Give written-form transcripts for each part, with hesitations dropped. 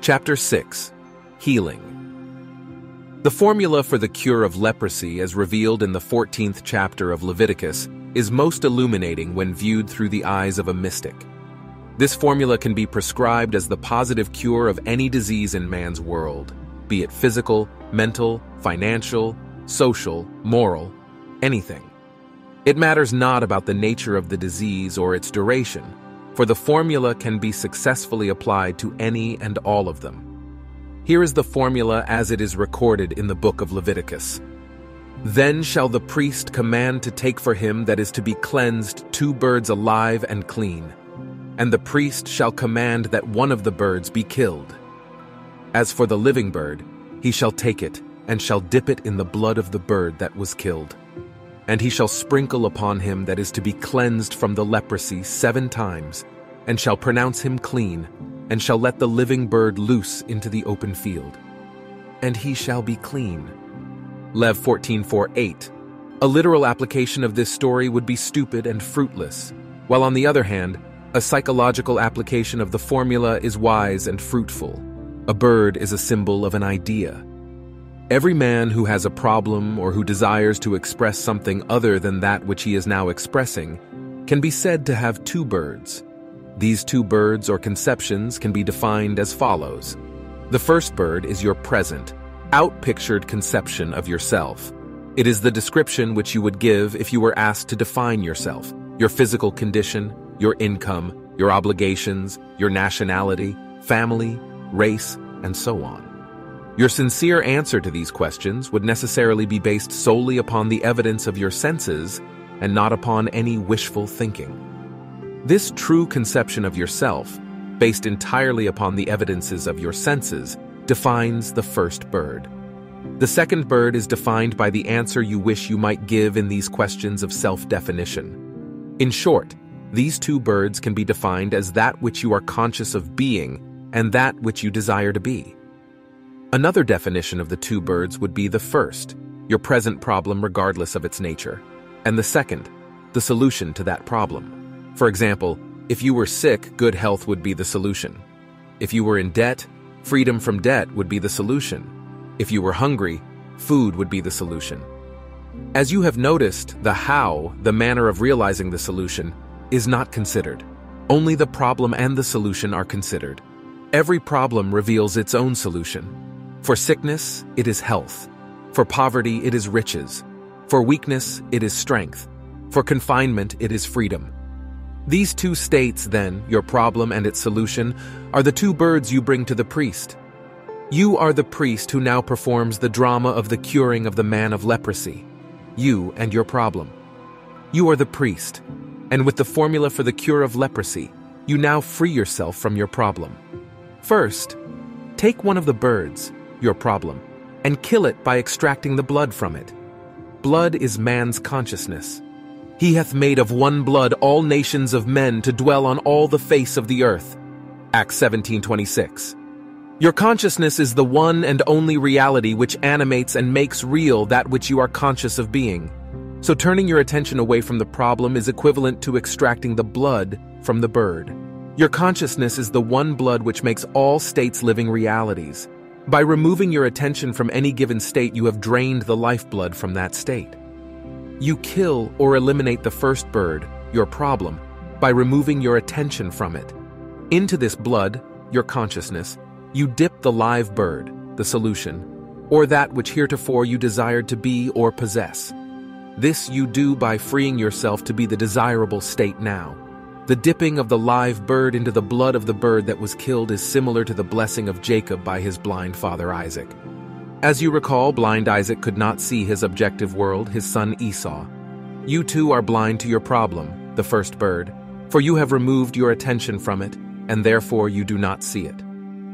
Chapter 6. Healing. The formula for the cure of leprosy, as revealed in the 14th chapter of Leviticus, is most illuminating when viewed through the eyes of a mystic. This formula can be prescribed as the positive cure of any disease in man's world, be it physical, mental, financial, social, moral, anything. It matters not about the nature of the disease or its duration, for the formula can be successfully applied to any and all of them. Here is the formula as it is recorded in the book of Leviticus. Then shall the priest command to take for him that is to be cleansed 2 birds alive and clean, and the priest shall command that one of the birds be killed. As for the living bird, he shall take it, and shall dip it in the blood of the bird that was killed. And he shall sprinkle upon him that is to be cleansed from the leprosy 7 times, and shall pronounce him clean, and shall let the living bird loose into the open field. And he shall be clean. Lev 14:4-8. A literal application of this story would be stupid and fruitless, while on the other hand, a psychological application of the formula is wise and fruitful. A bird is a symbol of an idea. Every man who has a problem or who desires to express something other than that which he is now expressing can be said to have 2 birds. These 2 birds or conceptions can be defined as follows. The first bird is your present, out-pictured conception of yourself. It is the description which you would give if you were asked to define yourself, your physical condition, your income, your obligations, your nationality, family, race, and so on. Your sincere answer to these questions would necessarily be based solely upon the evidence of your senses and not upon any wishful thinking. This true conception of yourself, based entirely upon the evidences of your senses, defines the first bird. The second bird is defined by the answer you wish you might give in these questions of self-definition. In short, these 2 birds can be defined as that which you are conscious of being and that which you desire to be. Another definition of the 2 birds would be the first, your present problem regardless of its nature, and the second, the solution to that problem. For example, if you were sick, good health would be the solution. If you were in debt, freedom from debt would be the solution. If you were hungry, food would be the solution. As you have noticed, the how, the manner of realizing the solution, is not considered. Only the problem and the solution are considered. Every problem reveals its own solution. For sickness, it is health. For poverty, it is riches. For weakness, it is strength. For confinement, it is freedom. These 2 states, then, your problem and its solution, are the 2 birds you bring to the priest. You are the priest who now performs the drama of the curing of the man of leprosy. You and your problem. You are the priest, and with the formula for the cure of leprosy, you now free yourself from your problem. First, take one of the birds, your problem, and kill it by extracting the blood from it. Blood is man's consciousness. He hath made of one blood all nations of men to dwell on all the face of the earth. Acts 17:26. Your consciousness is the one and only reality which animates and makes real that which you are conscious of being. So turning your attention away from the problem is equivalent to extracting the blood from the bird. Your consciousness is the one blood which makes all states living realities. By removing your attention from any given state, you have drained the lifeblood from that state. You kill or eliminate the first bird, your problem, by removing your attention from it. Into this blood, your consciousness, you dip the live bird, the solution, or that which heretofore you desired to be or possess. This you do by freeing yourself to be the desirable state now. The dipping of the live bird into the blood of the bird that was killed is similar to the blessing of Jacob by his blind father Isaac. As you recall, blind Isaac could not see his objective world, his son Esau. You too are blind to your problem, the first bird, for you have removed your attention from it, and therefore you do not see it.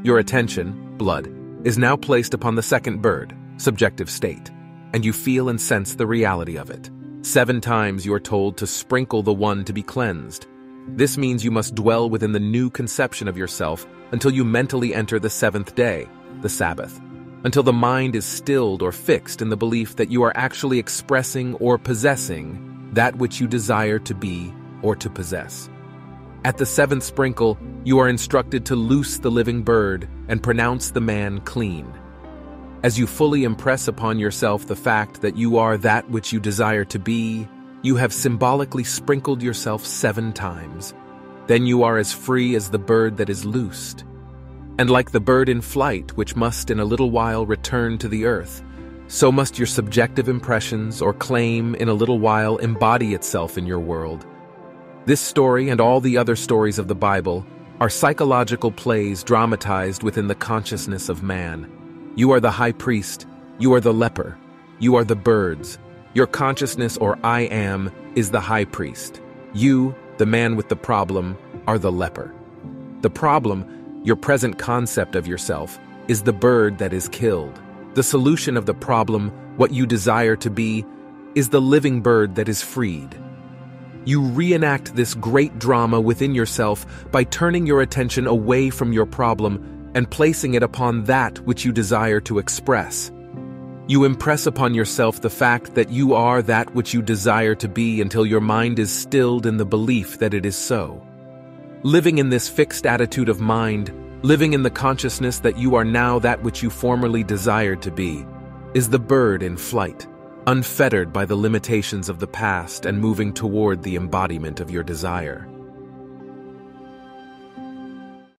Your attention, blood, is now placed upon the second bird, subjective state, and you feel and sense the reality of it. 7 times you are told to sprinkle the one to be cleansed. This means you must dwell within the new conception of yourself until you mentally enter the 7th day, the Sabbath, until the mind is stilled or fixed in the belief that you are actually expressing or possessing that which you desire to be or to possess. At the seventh sprinkle, you are instructed to loose the living bird and pronounce the man clean. As you fully impress upon yourself the fact that you are that which you desire to be, you have symbolically sprinkled yourself 7 times. Then you are as free as the bird that is loosed. And like the bird in flight, which must in a little while return to the earth, so must your subjective impressions or claim in a little while embody itself in your world. This story and all the other stories of the Bible are psychological plays dramatized within the consciousness of man. You are the high priest, you are the leper, you are the birds. Your consciousness, or I am, is the high priest. You, the man with the problem, are the leper. The problem, your present concept of yourself, is the bird that is killed. The solution of the problem, what you desire to be, is the living bird that is freed. You reenact this great drama within yourself by turning your attention away from your problem and placing it upon that which you desire to express. You impress upon yourself the fact that you are that which you desire to be until your mind is stilled in the belief that it is so. Living in this fixed attitude of mind, living in the consciousness that you are now that which you formerly desired to be, is the bird in flight, unfettered by the limitations of the past and moving toward the embodiment of your desire.